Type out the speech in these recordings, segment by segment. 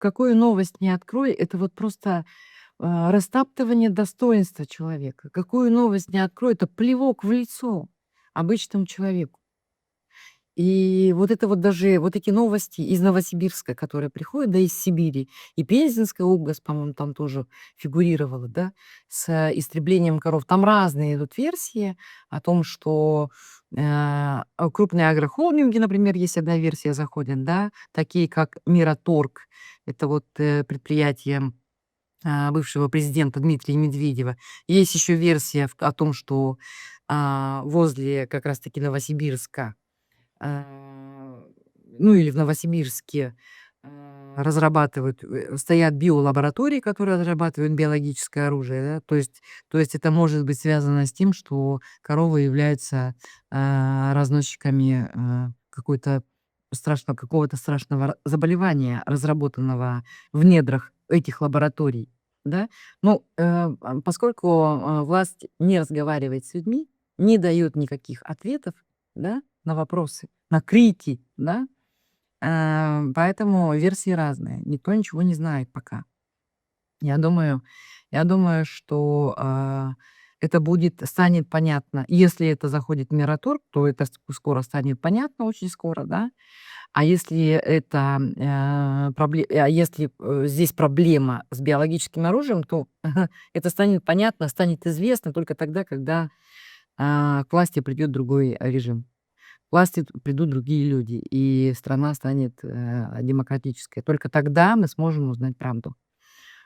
какую новость не открой, это вот просто растаптывание достоинства человека. Какую новость не открой, это плевок в лицо обычному человеку. И вот это вот даже вот эти новости из Новосибирска, которые приходят, да, из Сибири, и Пензенская область, по-моему, там тоже фигурировала, да, с истреблением коров. Там разные идут версии о том, что крупные агрохолдинги, например, есть одна версия, заходят, да, такие как Мираторг, это вот предприятие бывшего президента Дмитрия Медведева. Есть еще версия о том, что возле как раз-таки Новосибирска, а, ну или в Новосибирске, стоят биолаборатории, которые разрабатывают биологическое оружие, да. То есть это может быть связано с тем, что коровы являются разносчиками какого-то страшного заболевания, разработанного в недрах этих лабораторий, да. Ну, поскольку власть не разговаривает с людьми, не дает никаких ответов, да, на вопросы, на крики, да, поэтому версии разные. Никто ничего не знает пока. Я думаю я думаю, что, это станет понятно. Если это заходит в Мираторг, то это скоро станет понятно, очень скоро, да. А если здесь проблема с биологическим оружием, то это станет понятно, станет известно только тогда, когда, к власти придет другой режим. К власти придут другие люди, и страна станет, демократической. Только тогда мы сможем узнать правду.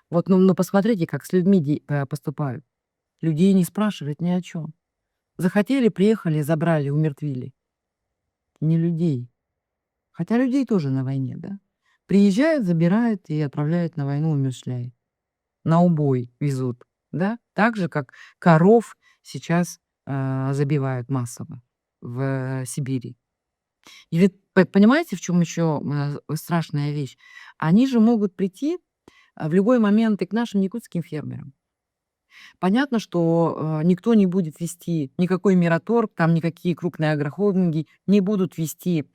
Вот, ну посмотрите, как с людьми поступают. Людей не спрашивают ни о чем. Захотели — приехали, забрали, умертвили. Не людей. Хотя людей тоже на войне, да. Приезжают, забирают и отправляют на войну, умерщвляют. На убой везут, да. Так же, как коров сейчас, забивают массово в Сибири. И ведь понимаете, в чем еще страшная вещь? Они же могут прийти, в любой момент и к нашим якутским фермерам. Понятно, что, никто не будет вести, никакой Мираторг, там никакие крупные агрохолдинги не будут вести,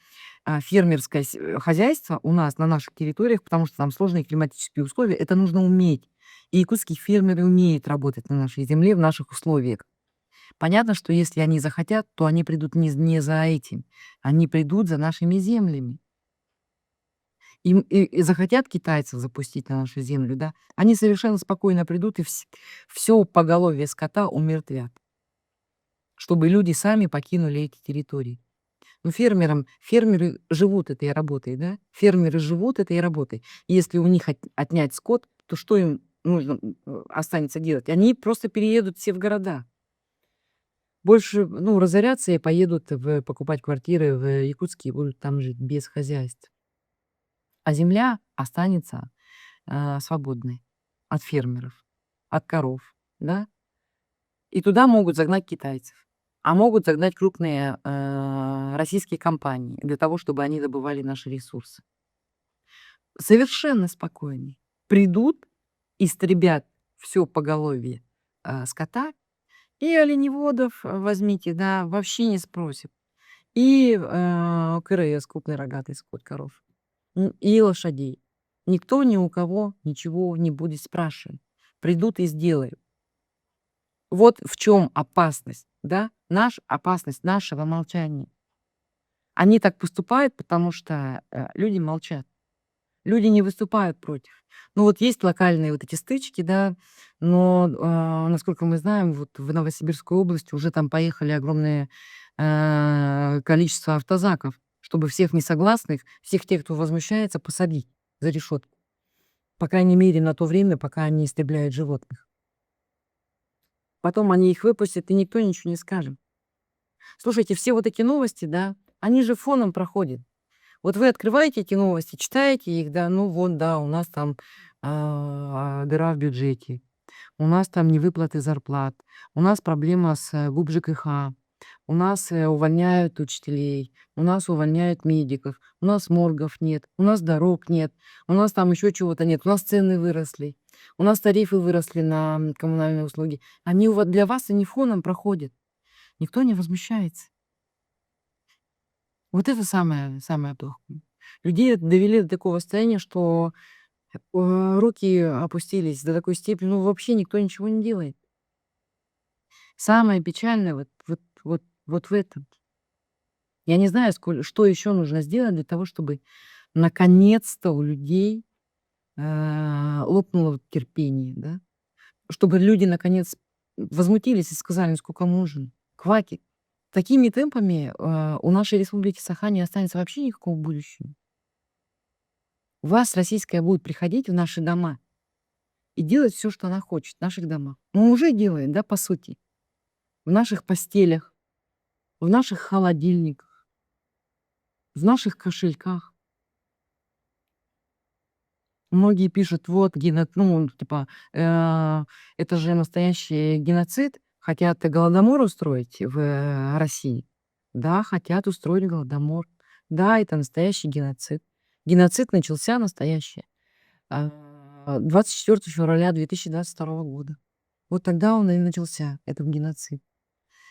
фермерское хозяйство у нас на наших территориях, потому что там сложные климатические условия. Это нужно уметь. И якутские фермеры умеют работать на нашей земле в наших условиях. Понятно, что если они захотят, то они придут не за этим. Они придут за нашими землями. И захотят китайцев запустить на нашу землю, да, они совершенно спокойно придут и все поголовье скота умертвят, чтобы люди сами покинули эти территории. Ну, фермеры живут этой работой, да, фермеры живут этой работой. И если у них отнять скот, то что им нужно, останется делать? Они просто переедут все в города. Больше, ну, разорятся и поедут покупать квартиры в Якутске и будут там жить без хозяйств. А земля останется свободной от фермеров, от коров, да. И туда могут загнать китайцев, а могут загнать крупные, российские компании для того, чтобы они добывали наши ресурсы. Совершенно спокойней. Придут, истребят все поголовье, скота, и оленеводов возьмите, да, вообще не спросят. И, КРС, крупный рогатый скот, коров, и лошадей. Никто ни у кого ничего не будет спрашивать. Придут и сделают. Вот в чем опасность, да, опасность нашего молчания. Они так поступают, потому что, люди молчат. Люди не выступают против. Ну, вот есть локальные вот эти стычки, да, но, насколько мы знаем, вот в Новосибирской области уже там поехали огромное, количество автозаков, чтобы всех несогласных, всех тех, кто возмущается, посадить за решетку. По крайней мере, на то время, пока они истребляют животных. Потом они их выпустят, и никто ничего не скажет. Слушайте, все вот эти новости, да, они же фоном проходят. Вот вы открываете эти новости, читаете их, да, ну вот, да, у нас там дыра в бюджете, у нас там невыплаты зарплат, у нас проблема с ГУП ЖКХ, у нас увольняют учителей, у нас увольняют медиков, у нас моргов нет, у нас дорог нет, у нас там еще чего-то нет, у нас цены выросли, у нас тарифы выросли на коммунальные услуги. Они вот для вас они фоном проходят. Никто не возмущается. Вот это самое плохое. Людей довели до такого состояния, что Руки опустились до такой степени, ну, вообще никто ничего не делает. Самое печальное вот в этом. Я не знаю, что еще нужно сделать для того, чтобы наконец-то у людей, лопнуло вот терпение, да. Чтобы люди наконец возмутились и сказали: "Ну сколько можно? Хватит". Такими темпами, у нашей республики Саха не останется вообще никакого будущего. Власть российская будет приходить в наши дома и делать все, что она хочет в наших домах. Ну, уже делает, да, по сути. В наших постелях, в наших холодильниках, в наших кошельках. Многие пишут: "Вот ну, типа, это же настоящий геноцид". Хотят голодомор устроить в, России. Да, хотят устроить голодомор. Да, это настоящий геноцид. Геноцид начался настоящий, 24 февраля 2022 года. Вот тогда он и начался, этот геноцид.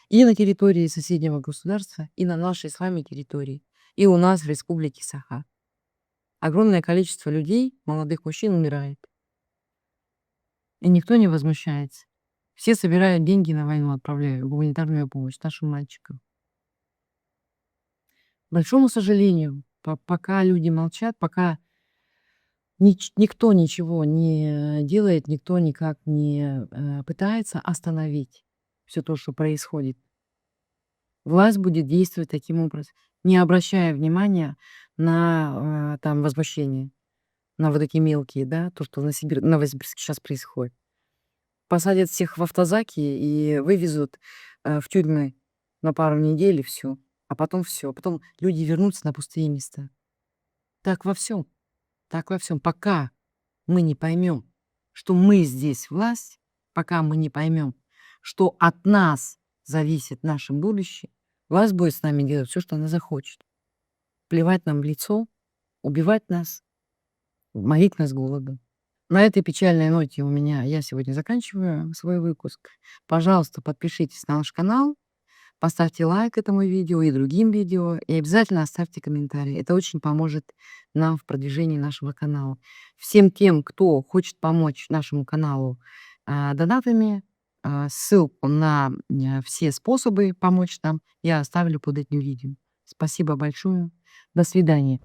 И на территории соседнего государства, и на нашей с вами территории, и у нас в республике Саха. Огромное количество людей, молодых мужчин умирает, и никто не возмущается. Все собирают деньги на войну, отправляют гуманитарную помощь нашим мальчикам. К большому сожалению, пока люди молчат, пока никто ничего не делает, никто никак не пытается остановить все то, что происходит, власть будет действовать таким образом, не обращая внимания на там возмущение, на вот эти мелкие, да, то, что в Новосибирске сейчас происходит. Посадят всех в автозаки и вывезут, в тюрьмы на пару недель, и всё. А потом все. Потом люди вернутся на пустые места. Так во всем, так во всем. Пока мы не поймем, что мы здесь власть, пока мы не поймем, что от нас зависит наше будущее, власть будет с нами делать все, что она захочет. Плевать нам в лицо, убивать нас, морить нас голодом. На этой печальной ноте я сегодня заканчиваю свой выпуск. Пожалуйста, подпишитесь на наш канал, поставьте лайк этому видео и другим видео, и обязательно оставьте комментарий. Это очень поможет нам в продвижении нашего канала. Всем тем, кто хочет помочь нашему каналу донатами, ссылку на все способы помочь нам я оставлю под этим видео. Спасибо большое. До свидания.